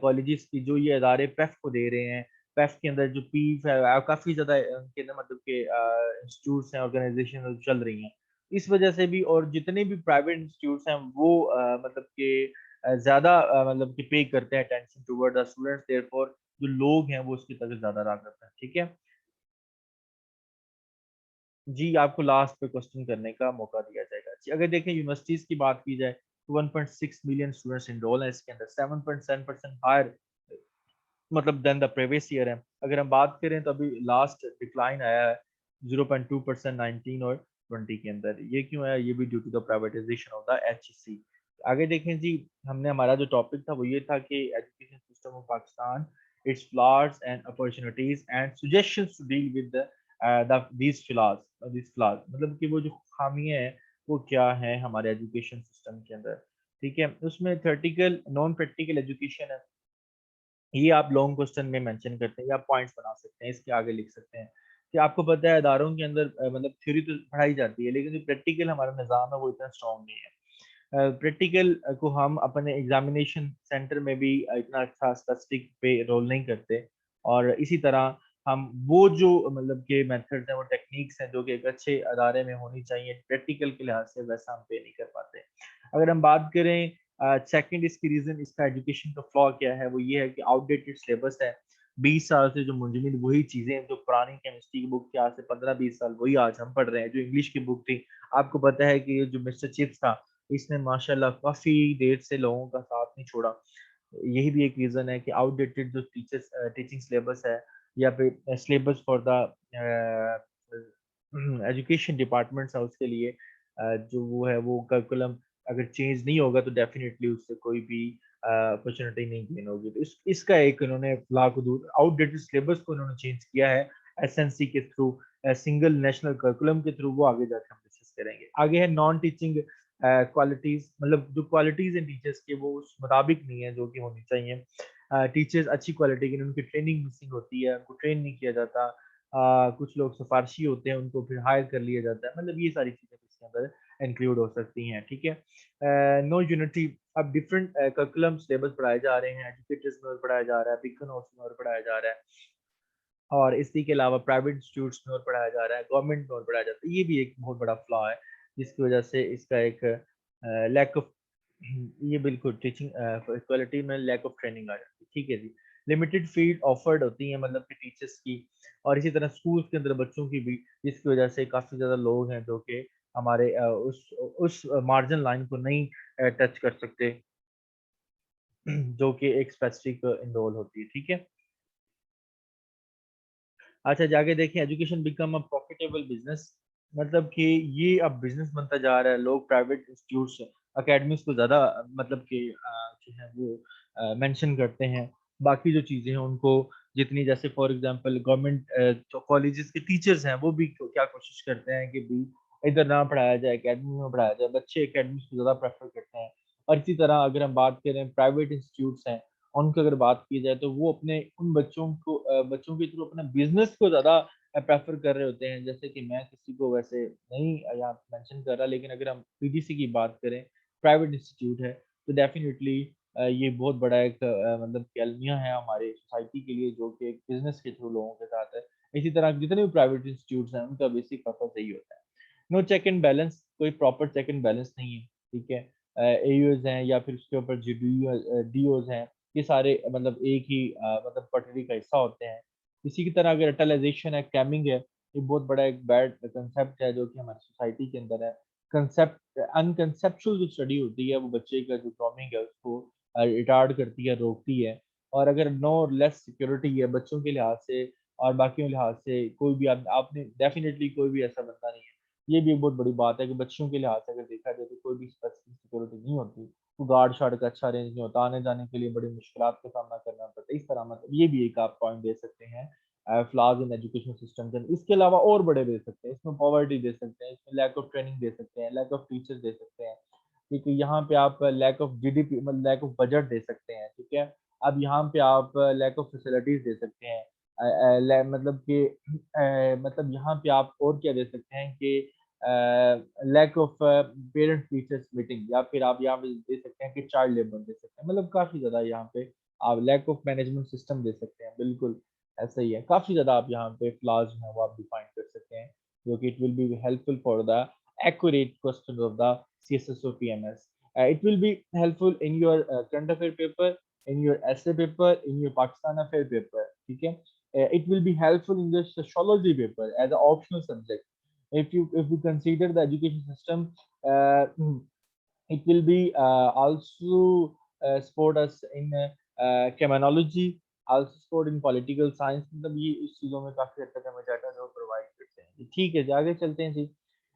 कॉलेजेस की, जो ये अदारे पेफ को दे रहे हैं, पेफ के अंदर जो पीफ है काफी ज्यादा उनके अंदर मतलब के इंस्टीट्यूट्स हैं, ऑर्गेनाइजेशन चल रही हैं, इस वजह से भी, और जितने भी प्राइवेट इंस्टीट्यूट्स हैं वो मतलब के ज्यादा मतलब कि पे करते हैं attention toward the students, therefore जो लोग हैं वो उसकी तरफ ज्यादा रागत है, ठीक है। जी, आपको लास्ट पे क्वेश्चन करने का मौका दिया जाएगा। जी, अगर देखें यूनिवर्सिटीज़ की बात की जाए तो 1.6 मिलियन स्टूडेंट्स एनरोल हैं इसके अंदर, 7.7% हायर मतलब देन द प्रीवियस ईयर है। अगर हम बात करें तो अभी लास्ट डिक्लाइन आया है 0.2% 19 और 20 के अंदर। ये क्यों आया? ये भी due to the privatisation of the HEC. आगे देखें जी, हमने हमारा जो टॉपिक था वो ये था कि education system of Pakistan, its flaws and opportunities and suggestions to deal with these flaws, मतलब कि वो जो खामियां हैं वो क्या है हमारे एजुकेशन सिस्टम के अंदर, ठीक है। उसमें थ्योरेटिकल नॉन प्रैक्टिकल एजुकेशन है, ये आप लॉन्ग क्वेश्चन में मेंशन करते हैं या पॉइंट्स बना सकते हैं, इसके आगे लिख सकते हैं कि आपको पता है इदारों के अंदर मतलब थ्योरी तो पढ़ाई जाती है, लेकिन जो प्रैक्टिकल हमारा निज़ाम है वो इतना स्ट्रॉन्ग नहीं है। प्रैक्टिकल को हम अपने एग्जामिनेशन सेंटर में भी इतना अच्छा स्टैटिस्टिक पे रोल नहीं करते, और इसी तरह हम वो जो मतलब के मेथड्स हैं, वो टेक्निक्स हैं जो कि एक अच्छे अदारे में होनी चाहिए प्रैक्टिकल के लिहाज से, वैसा हम पे नहीं कर पाते। अगर हम बात करें सेकंड इसकी रीजन, इसका एजुकेशन का फ्लॉ क्या है, वो ये है कि आउटडेटेड सिलेबस है। 20 साल से जो मुंजमद वही चीजें जो पुरानी केमिस्ट्री की बुक थी आज से 15-20 साल, वही आज हम पढ़ रहे हैं। जो इंग्लिश की बुक थी, आपको पता है कि ये जो मिस्टर चिप्स था, इसने माशाल्लाह काफी देर से लोगों का साथ नहीं छोड़ा। यही भी एक रीजन है कि आउटडेटेड जो टीचर्स टीचिंग सिलेबस है, या फिर syllabus for the education departments है, उसके लिए जो वो है वो करिकुलम अगर चेंज नहीं होगा तो डेफिनेटली उससे कोई भी अपॉर्चुनिटी नहीं गेन होगी। तो इसका एक इन्होंने लाख दूर आउटडेटेड सिलेबस को इन्होंने चेंज किया है एसएनसी के थ्रू, सिंगल नेशनल करिकुलम के थ्रू, वो आगे जाकर हम डिस्कस करेंगे। आगे है नॉन टीचिंग क्वालिटीज, मतलब जो क्वालिटीज हैं टीचर्स के वो उस मुताबिक नहीं है जो कि होनी चाहिए। टीचर्स अच्छी क्वालिटी की, उनकी ट्रेनिंग मिसिंग होती है, उनको ट्रेन नहीं किया जाता। कुछ लोग सिफारशी होते हैं, उनको फिर हायर कर लिया जाता है, मतलब ये सारी चीज़ें इसके अंदर इंक्लूड हो सकती हैं, ठीक है। नो यूनिटी, अब डिफरेंट करिकुलम सिलेबस पढ़ाए जा रहे हैं, एजुकेटर्स में और पढ़ाया जा रहा है, बिकन हाउस में और पढ़ाया जा रहा है, और इसी के अलावा प्राइवेट इंस्टीट्यूट्स में और पढ़ाया जा रहा है, गवर्नमेंट में और पढ़ाया जाता है। ये भी एक बहुत बड़ा फ्लॉ है, जिसकी वजह से इसका एक लैक ऑफ ये बिल्कुल टीचिंग क्वालिटी में लैक ऑफ ट्रेनिंग आ जाती है, ठीक है जी। लिमिटेड फील्ड ऑफर्ड होती है मतलब कि टीचर्स की, और इसी तरह स्कूल्स के अंदर बच्चों की भी, जिसकी वजह से काफ़ी ज़्यादा लोग हैं जो कि हमारे उस मार्जिन लाइन को नहीं टच कर सकते जो कि एक स्पेसिफिक इनरोल होती है, ठीक है। अच्छा, जाके देखें education become a profitable business, मतलब कि ये अब बिजनेस बनता जा रहा है। लोग प्राइवेट इंस्टीट्यूट्स, एकेडमीज को ज़्यादा मतलब कि जो है वो मेंशन करते हैं। बाकी जो चीज़ें हैं उनको जितनी, जैसे फॉर एग्जांपल गवर्नमेंट जो कॉलेजेस के टीचर्स हैं वो भी क्या कोशिश करते हैं कि भी इधर ना पढ़ाया जाए, एकेडमी में पढ़ाया जाए, बच्चे एकेडमी को ज़्यादा प्रेफर करते हैं। और इसी तरह अगर हम बात करें प्राइवेट इंस्टीट्यूट्स हैं, उनकी अगर बात की जाए तो वो अपने उन बच्चों को बच्चों के थ्रू अपने बिज़नेस को ज़्यादा प्रेफ़र कर रहे होते हैं। जैसे कि मैं किसी को वैसे नहीं यहाँ मेंशन कर रहा, लेकिन अगर हम पीजीसी की बात करें, प्राइवेट इंस्टीट्यूट है, तो डेफ़िनिटली ये बहुत बड़ा एक मतलब कि अलमिया है हमारे सोसाइटी के लिए, जो कि एक बिज़नेस के थ्रू लोगों के साथ है। इसी तरह जितने भी प्राइवेट इंस्टीट्यूट्स हैं, उनका बेसिक पर्पज़ यही होता है। नो चेक एंड बैलेंस, कोई प्रॉपर चेक एंड बैलेंस नहीं है, ठीक है। एयूज़ हैं या फिर उसके ऊपर डीओज़ हैं, ये सारे मतलब एक ही मतलब पटरी का हिस्सा होते हैं। इसी की तरह अगर अटलाइज़ेशन है, कैमिंग है, ये बहुत बड़ा एक बैड कांसेप्ट है जो कि हमारी सोसाइटी के अंदर है। कांसेप्ट अनकंसेप्चुअल जो स्टडी होती है, वो बच्चे का जो ग्रूमिंग है उसको रिटार्ड करती है, रोकती है। और अगर नो लेस सिक्योरिटी है बच्चों के लिहाज से और बाकियों लिहाज से, कोई भी आपने डेफ़िनिटली कोई भी ऐसा बंदा नहीं है। ये भी एक बहुत बड़ी बात है कि बच्चों के लिहाज से अगर देखा जाए तो कोई भी स्पेसिफिक सिक्योरिटी नहीं होती। तो गार्ड-शार्ड का अच्छा अरेंज नहीं होता, आने-जाने के लिए बड़ी मुश्किलात का सामना करना पड़ता है। इस तरह मतलब ये भी एक आप पॉइंट दे सकते हैं फ्लॉज़ इन एजुकेशन सिस्टम के। इसके अलावा और बड़े दे सकते हैं, इसमें पॉवर्टी दे सकते हैं, इसमें लैक ऑफ ट्रेनिंग दे सकते हैं, लैक ऑफ टीचर्स दे सकते हैं, ठीक है। यहाँ पे आप लैक ऑफ जीडीपी मतलब लैक ऑफ बजट दे सकते हैं, ठीक है। अब यहाँ पे आप लैक ऑफ फैसिलिटीज़ दे सकते हैं। मतलब कि मतलब यहाँ पे आप और क्या दे सकते हैं कि lack of parent teachers meeting, या फिर आप यहाँ पे दे सकते हैं कि चाइल्ड लेबर दे सकते हैं। मतलब काफ़ी ज़्यादा यहाँ पे आप लैक ऑफ मैनेजमेंट सिस्टम दे सकते हैं, बिल्कुल ऐसा ही है। काफ़ी ज़्यादा आप यहाँ पे फ्लॉज़ जो हैं वो आप डिफाइन कर सकते हैं, जो कि it will be helpful for the accurate questions of the CSSO PMS. It will be helpful in your current affair paper, in your essay paper, in your Pakistan affair paper. ठीक है? It will be helpful in the sociology paper as an optional subject. If you consider the education system, it will be also support us in criminology, also support in political science। मतलब ये इस चीज़ों में काफ़ी हद तक हमें data जो प्रोवाइड करते हैं। ठीक है जी, आगे चलते हैं जी।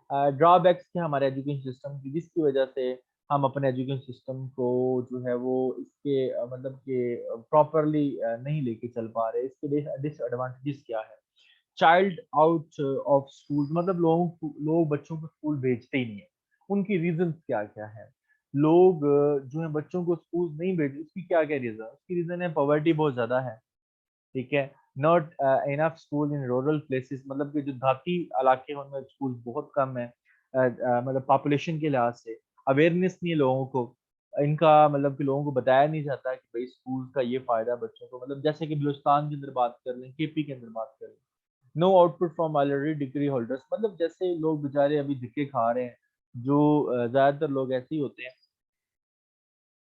ड्रॉबैक्स क्या हमारे एजुकेशन सिस्टम की, जिसकी वजह से हम अपने एजुकेशन सिस्टम को जो है वो इसके मतलब कि प्रॉपरली नहीं लेके चल पा रहे। इसके डिसएडवांटेजेस क्या है? चाइल्ड आउट ऑफ स्कूल, मतलब लोग बच्चों को स्कूल भेजते ही नहीं है। उनकी रीजंस क्या-क्या हैं? लोग जो है बच्चों को स्कूल नहीं भेज, उसकी क्या-क्या रीज़न है? उसकी रीज़न है पॉवर्टी बहुत ज़्यादा है, ठीक है? Not enough school in rural places, मतलब कि जो देहाती इलाके हैं उनमें स्कूल बहुत कम है। मतलब पॉपुलेशन के लिहाज से अवेयरनेस नहीं है लोगों को। इनका मतलब कि लोगों को बताया नहीं जाता कि भई स्कूल का ये फ़ायदा बच्चों को, मतलब जैसे कि बलूचिस्तान के अंदर बात कर लें, केपी के अंदर बात कर लें। No output from already degree holders, मतलब जैसे लोग बेचारे अभी धक्के खा रहे हैं, जो ज़्यादातर लोग ऐसे ही होते हैं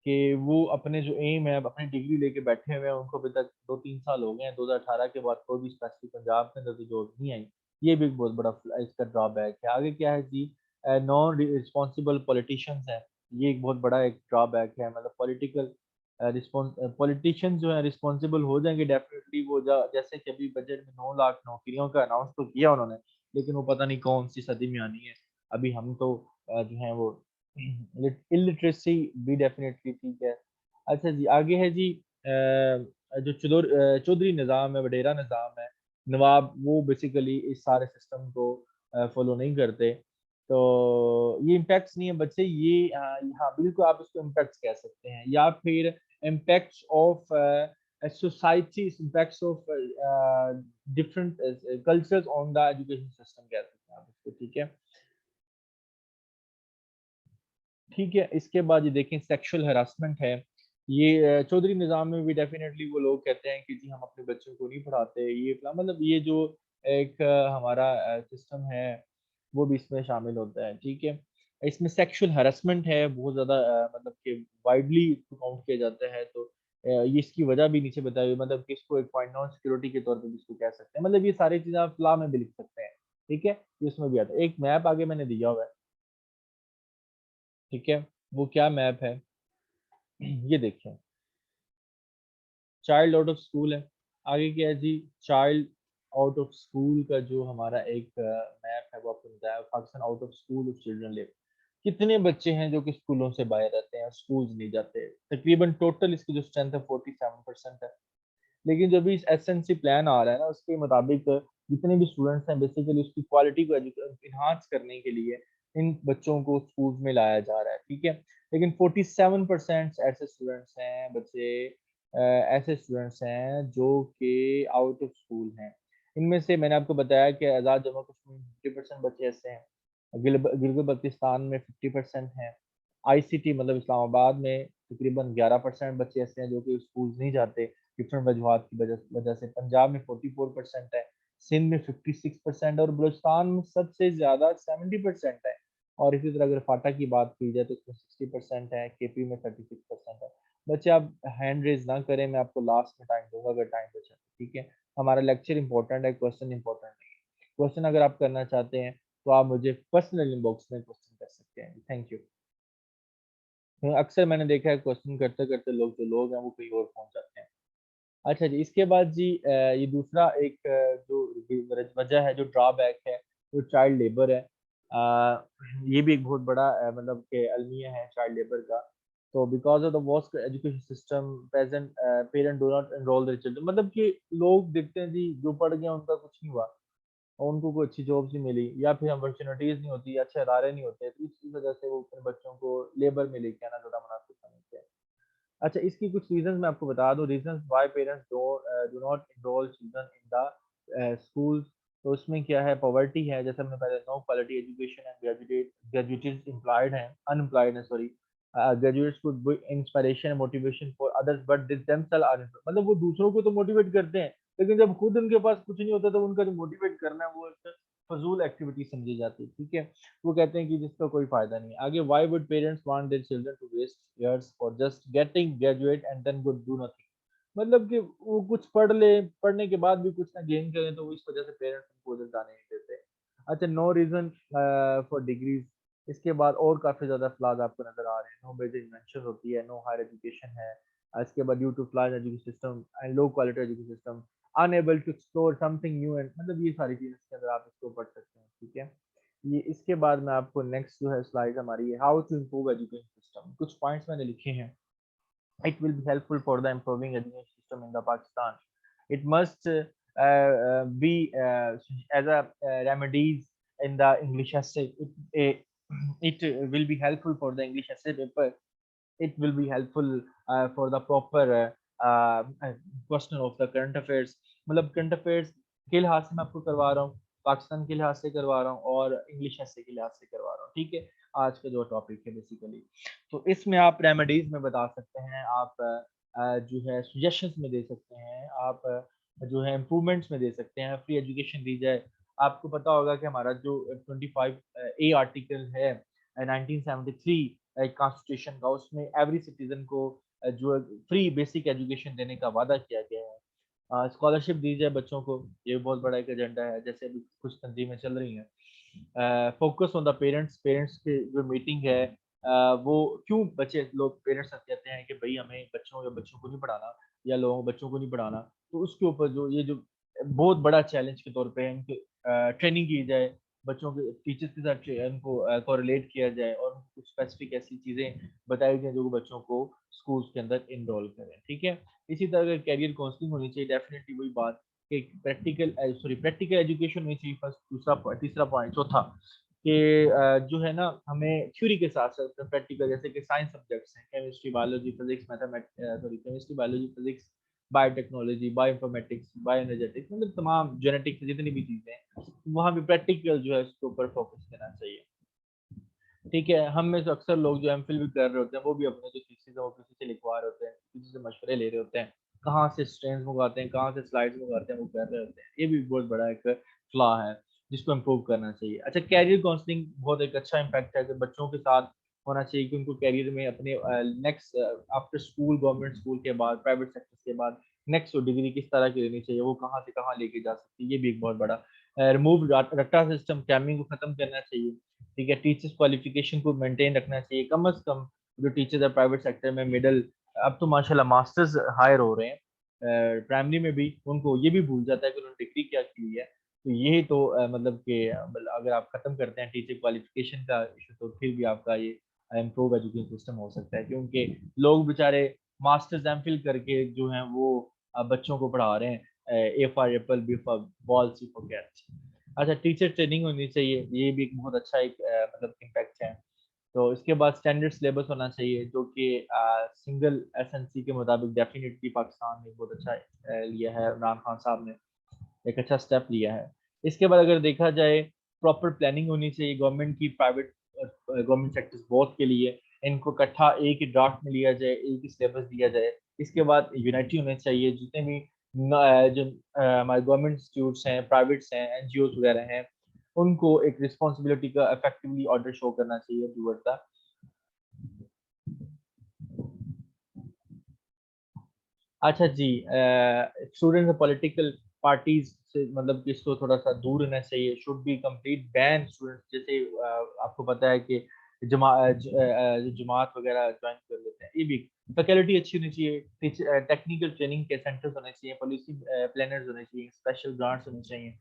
कि वो अपने जो एम है, अपनी डिग्री लेके बैठे हुए हैं, उनको अभी तक 2-3 साल हो गए हैं, 2018 के बाद कोई भी स्पेसिफिक पंजाब के अंदर तो जॉब नहीं आई। ये भी एक बहुत बड़ा इसका ड्रॉबैक है। आगे क्या है जी? नॉन रिस्पॉन्सिबल पॉलिटिशियंस हैं, ये एक बहुत बड़ा एक ड्रॉबैक है। मतलब पॉलिटिशियन जो है रिस्पॉन्सिबल हो जाएँगे डेफिनिटली, वो जैसे कि अभी बजट में 9 लाख नौकरियों का अनाउंस तो किया उन्होंने, लेकिन वो पता नहीं कौन-सी सदी में आनी है। अभी हम तो जो है वो इलिटरेसी भी डेफिनेटली ठीक है। अच्छा जी, आगे है जी जो चौधरी निज़ाम है, वडेरा निज़ाम है, नवाब वो बेसिकली इस सारे सिस्टम को फ़ॉलो नहीं करते। तो ये इम्पैक्ट्स नहीं है बच्चे, ये हाँ बिल्कुल आप इसको इम्पैक्ट्स कह सकते हैं, या फिर impacts of society, impacts of different cultures on the education system कह सकते हैं आप इसको। ठीक है, ठीक है। इसके बाद ये देखें सेक्सुअल हरासमेंट है, ये चौधरी निज़ाम में भी डेफिनेटली वो लोग कहते हैं कि जी हम अपने बच्चों को नहीं पढ़ाते, ये मतलब ये जो एक हमारा सिस्टम है वो भी इसमें शामिल होता है। ठीक है, इसमें सेक्सुअल हरासमेंट है बहुत ज़्यादा, मतलब कि वाइडली काउंट किया जाता है। तो ये इसकी वजह भी नीचे बताई हुई, मतलब कि इसको एक पॉइंट नॉन सिक्योरिटी के तौर पर भी इसको कह सकते हैं। मतलब ये सारी चीज़ें आप ला में भी लिख सकते हैं। ठीक है, ये इसमें भी आता है। एक मैप आगे मैंने दिया हुआ है, ठीक है, वो क्या मैप है ये देखिए, चाइल्ड आउट ऑफ स्कूल है। आगे क्या है जी, चाइल्ड आउट ऑफ स्कूल का जो हमारा एक मैप है वो आपको बताया, Pakistan out of school of children live, कितने बच्चे हैं जो कि स्कूलों से बाहर रहते हैं, स्कूल्स नहीं जाते। तकरीबन टोटल इसकी जो स्ट्रेंथ है 47% है। लेकिन जो भी इस एसएनसी प्लान आ रहा है ना, उसके मुताबिक जितने भी स्टूडेंट्स हैं बेसिकली उसकी क्वालिटी को इन्हांस करने के लिए इन बच्चों को स्कूल्स में लाया जा रहा है। ठीक है, लेकिन 47% ऐसे स्टूडेंट्स हैं, बच्चे ऐसे स्टूडेंट्स हैं जो कि आउट ऑफ स्कूल हैं। इनमें से मैंने आपको बताया कि आज़ाद जम्मू कश्मीर 50% बच्चे ऐसे हैं, गिलगित बल्तिस्तान में 50% हैं, आईसीटी मतलब इस्लामाबाद में तकरीबन 11% बच्चे ऐसे हैं जो कि स्कूल नहीं जाते डिफरेंट वजूहत की वजह से। पंजाब में 44% है, सिंध में 56% और बलूचिस्तान में सबसे ज्यादा 70% है। और इसी तरह अगर फाटा की बात की जाए तो इसमें 60% है, केपी में 36% है। बच्चे आप हैंड रेज ना करें, मैं आपको लास्ट में टाइम दूंगा अगर टाइम बचा। ठीक है, हमारा लेक्चर इंपॉर्टेंट है, क्वेश्चन इंपॉर्टेंट नहीं है। क्वेश्चन अगर आप करना चाहते हैं तो आप मुझे पर्सनल इनबॉक्स में क्वेश्चन कर सकते हैं। Thank you. अक्सर मैंने देखा है क्वेश्चन करते करते लोग हैं वो कहीं और पहुंच जाते हैं। अच्छा जी, इसके बाद जी ये दूसरा एक जो वजह है, जो ड्रॉबैक है, वो चाइल्ड लेबर है। ये भी एक बहुत बड़ा मतलब कि अलमिया है चाइल्ड लेबर का। तो because of the worst education system present parent do not enrol their children, मतलब कि लोग देखते हैं जी जो पढ़ गए उनका कुछ नहीं हुआ और उनको कोई अच्छी जॉब्स नहीं मिली, या फिर अपॉर्चुनिटीज नहीं होती, अच्छे अदारे नहीं होते, तो इस वजह से वो अपने बच्चों को लेबर में लेके आना ज़्यादा मुनासिब समझते हैं। अच्छा, इसकी कुछ रीजंस मैं आपको बता दूं, reasons why parents do not enrol children in the schools. तो उसमें क्या है, पॉवर्टी है, जैसे हमने पहले, no quality education and graduates employed हैं, अनएम्प्लॉयड है sorry. Graduates could be inspiration and motivation for others but this themselves are, मतलब वो दूसरों को तो मोटिवेट करते हैं, लेकिन जब खुद उनके पास कुछ नहीं होता तो उनका जो मोटिवेट करना है वो एक फजूल एक्टिविटी समझी जाती है। ठीक है, वो कहते हैं कि जिसका कोई फायदा नहीं है। आगे, why would parents want their children to waste years for just getting graduate and then good do nothing, मतलब कि वो कुछ पढ़ ले, पढ़ने के बाद भी कुछ ना गेन करें, तो इस वजह से पेरेंट्स उनको उधर जाने नहीं देते। अच्छा, नो रीजन फॉर डिग्रीज। इसके बाद और काफी ज्यादा फ्लॉज आपको नजर आ रहे हैं। नो मेजर इन्वेंशन होती है, नो हायर एजुकेशन है। इसके बाद due to flaws education system and low quality education system, unable to explore something new and, मतलब ये सारी चीजें इसके अंदर आप इसको पढ़ सकते हैं। ठीक है, ये इसके बाद मैं आपको नेक्स्ट जो है स्लाइड हमारी है, how to improve education system, कुछ पॉइंट्स मैंने लिखे हैं। It will be helpful for the improving education system in the Pakistan. It must be as a remedies in the English essay. It will be helpful for the English essay paper. It will be helpful for the proper question of the current affairs, मतलब current affairs के लिहाज से मैं आपको करवा रहा हूँ, पाकिस्तान के लिहाज से करवा रहा हूँ और इंग्लिश ऐसे के लिहाज से करवा रहा हूँ। ठीक है, आज का जो टॉपिक है बेसिकली, तो इसमें आप रेमेडीज में बता सकते हैं, आप जो है सजेशंस में दे सकते हैं, आप जो है इम्प्रूवमेंट्स में दे सकते हैं, फ्री एजुकेशन दी जाए। आपको पता होगा कि हमारा जो 25 ए आर्टिकल है 1973 कॉन्स्टिट्यूशन का, उसमें एवरी सिटीजन को जो फ्री बेसिक एजुकेशन देने का वादा किया गया है। स्कॉलरशिप दी जाए बच्चों को, ये बहुत बड़ा एक एजेंडा है, जैसे अभी कुछ तंजीमें चल रही हैं। Focus on the parents, parents की जो मीटिंग है, वो क्यों बच्चे लोग पेरेंट्स कहते हैं कि भाई हमें बच्चों को नहीं पढ़ाना, या लोगों बच्चों को नहीं पढ़ाना, तो उसके ऊपर जो ये जो बहुत बड़ा चैलेंज के तौर पे इनकी ट्रेनिंग की जाए, बच्चों के टीचर्स के साथ उनको कोरिलेट किया जाए और कुछ स्पेसिफिक ऐसी चीजें बताई जाए जो बच्चों को स्कूल्स के अंदर इनरोल करें। ठीक है, इसी तरह कैरियर काउंसलिंग होनी चाहिए, डेफिनेटली वही बात कि प्रैक्टिकल एजुकेशन होनी चाहिए फर्स्ट, दूसरा तीसरा पॉइंट, चौथा कि जो है ना हमें थ्योरी के साथ साथ प्रैक्टिकल, जैसे कि साइंस सब्जेक्ट्स हैं, chemistry, biology, physics, chemistry, biology, physics, biotechnology, bioinformatics, bioenergetics, मतलब तमाम जेनेटिक्स जितनी भी चीजें हैं, वहाँ भी प्रैक्टिकल जो है उसके ऊपर फोकस करना चाहिए। ठीक है, हम में से अक्सर लोग जो एमफिल भी कर रहे होते हैं, वो भी अपने जो थीसिस है वो किसी से लिखवा रहे होते हैं, किसी से मशवरे ले रहे होते हैं, कहाँ से स्ट्रेंथ मंगवाते हैं, कहाँ से स्लाइड्स मंगवाते हैं, वो कर रहे होते हैं। ये भी बहुत बड़ा एक फ्लॉ है जिसको इम्प्रूव करना चाहिए। अच्छा, कैरियर काउंसलिंग बहुत एक अच्छा इम्पैक्ट है कि बच्चों के साथ होना चाहिए कि उनको कैरियर में अपने next after school, government school के बाद, प्राइवेट सेक्टर के बाद नेक्स्ट डिग्री किस तरह की लेनी चाहिए, वो कहाँ से कहाँ लेके जा सकती है, ये भी एक बहुत बड़ा। रिमूव रट्टा सिस्टम, कैमिंग को खत्म करना चाहिए। ठीक है, टीचर्स क्वालिफिकेशन को मेंटेन रखना चाहिए, कम से कम जो टीचर्स है प्राइवेट सेक्टर में मिडल, अब तो माशाल्लाह मास्टर्स हायर हो रहे हैं, प्राइमरी में भी उनको ये भी भूल जाता है कि उन्होंने डिग्री क्या की है। तो यही तो मतलब कि अगर आप खत्म करते हैं टीचर क्वालिफिकेशन का इशू, तो फिर भी आपका ये इम्प्रूव एजुकेशन सिस्टम हो सकता है, क्योंकि लोग बेचारे मास्टर्स एम फिल करके जो हैं वो बच्चों को पढ़ा रहे हैं A for apple, B for ball, C for cat. अच्छा, टीचर ट्रेनिंग होनी चाहिए, ये भी एक बहुत अच्छा एक मतलब इम्पैक्ट है। तो इसके बाद स्टैंडर्ड सिलेबस होना चाहिए जो कि सिंगल एसएनसी के मुताबिक डेफिनेटली पाकिस्तान ने बहुत अच्छा लिया है, इमरान खान साहब ने एक अच्छा स्टेप लिया है। इसके बाद अगर देखा जाए, प्रॉपर प्लानिंग होनी चाहिए गवर्नमेंट की, प्राइवेट गवर्नमेंट सेक्टर्स बोथ के लिए, इनको इकट्ठा एक ही ड्राफ्ट में लिया जाए, एक ही सिलेबस दिया जाए। इसके बाद यूनिटी होनी चाहिए, जितने भी जो हमारे गवर्नमेंट इंस्टीट्यूट्स हैं, प्राइवेट्स हैं, एनजीओ वगैरह हैं, उनको एक रिस्पॉन्सिबिलिटी का इफेक्टिवली ऑर्डर शो करना चाहिए टूवर्ड द। अच्छा जी, स्टूडेंट पॉलिटिकल पार्टीज से मतलब कि इसको थोड़ा सा दूर रहना चाहिए, should be complete ban student. जैसे आपको पता है कि जो जमात वगैरह ज्वाइन कर लेते हैं, ये भी फैकल्टी अच्छी होनी चाहिए, टेक्निकल ट्रेनिंग के सेंटर्स होने चाहिए, पॉलिसी प्लानर्स होने चाहिए, स्पेशल ग्रांट्स होने चाहिए,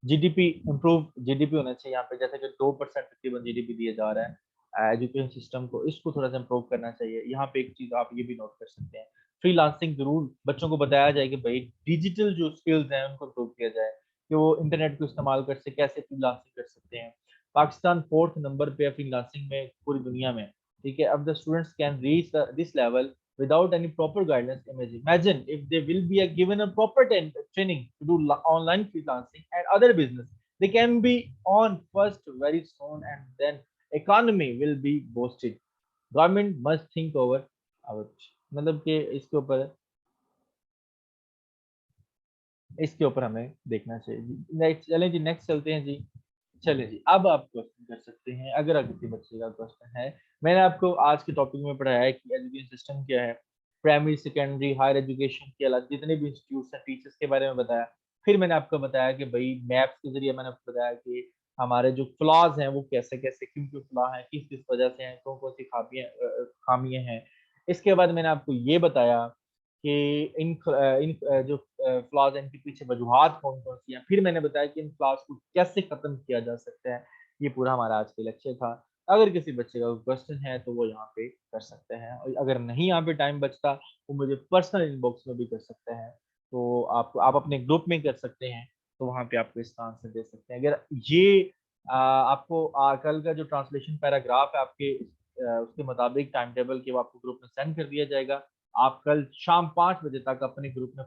जीडीपी इम्प्रूव जीडीपी होना चाहिए यहाँ पे, जैसे कि 2% तकरीबन जीडीपी दिया जा रहा है एजुकेशन सिस्टम को, इसको थोड़ा सा इम्प्रूव करना चाहिए। यहाँ पे एक चीज आप ये भी नोट कर सकते हैं, फ्रीलांसिंग जरूर बच्चों को बताया जाए कि भाई डिजिटल जो स्किल्स हैं उनको इम्प्रूव किया जाए, कि वो इंटरनेट को इस्तेमाल कर से कैसे फ्रीलांसिंग कर सकते हैं। पाकिस्तान 4th नंबर पे है फ्रीलांसिंग में पूरी दुनिया में। ठीक है, अब the students can reach this level without any proper guidance. Imagine if they will be given a proper training to do online freelancing and other business, they can be on first very soon, and then economy will be boosted. Government must think over our, मतलब कि इसके ऊपर हमें देखना चाहिए जी। Next चलें जी, next चलते हैं जी। चलें जी, अब आप क्वेश्चन कर सकते हैं अगर किसी बच्चे का क्वेश्चन है। मैंने आपको आज के टॉपिक में पढ़ाया है कि एजुकेशन सिस्टम क्या है, प्राइमरी, सेकेंडरी, हायर एजुकेशन के अलग जितने भी इंस्टीट्यूट्स हैं, टीचर्स के बारे में बताया। फिर मैंने आपको बताया कि भाई मैप्स के जरिए मैंने आपको बताया कि हमारे जो फ्लॉज हैं वो कैसे कैसे, क्यों क्यों फ्लॉ हैं, किस किस वजह से हैं, कौन कौन सी खामियां हैं। इसके बाद मैंने आपको ये बताया कि इन जो फ्लॉज हैं इनके पीछे वजूहात कौन कौन सी हैं। फिर मैंने बताया कि इन फ्लॉज को कैसे खत्म किया जा सकता है। ये पूरा हमारा आज का लेक्चर था। अगर किसी बच्चे का क्वेश्चन है तो वो यहाँ पे कर सकते हैं, और अगर नहीं यहाँ पे टाइम बचता वो मुझे पर्सनल इनबॉक्स में भी कर सकते हैं। तो आप अपने ग्रुप में कर सकते हैं, तो वहाँ पे आपको इसका आंसर दे सकते हैं। अगर ये आपको कल का जो ट्रांसलेशन पैराग्राफ है आपके उसके मुताबिक टाइम टेबल के वो आपको ग्रुप में सेंड कर दिया जाएगा। आप कल शाम 5 बजे तक अपने ग्रुप में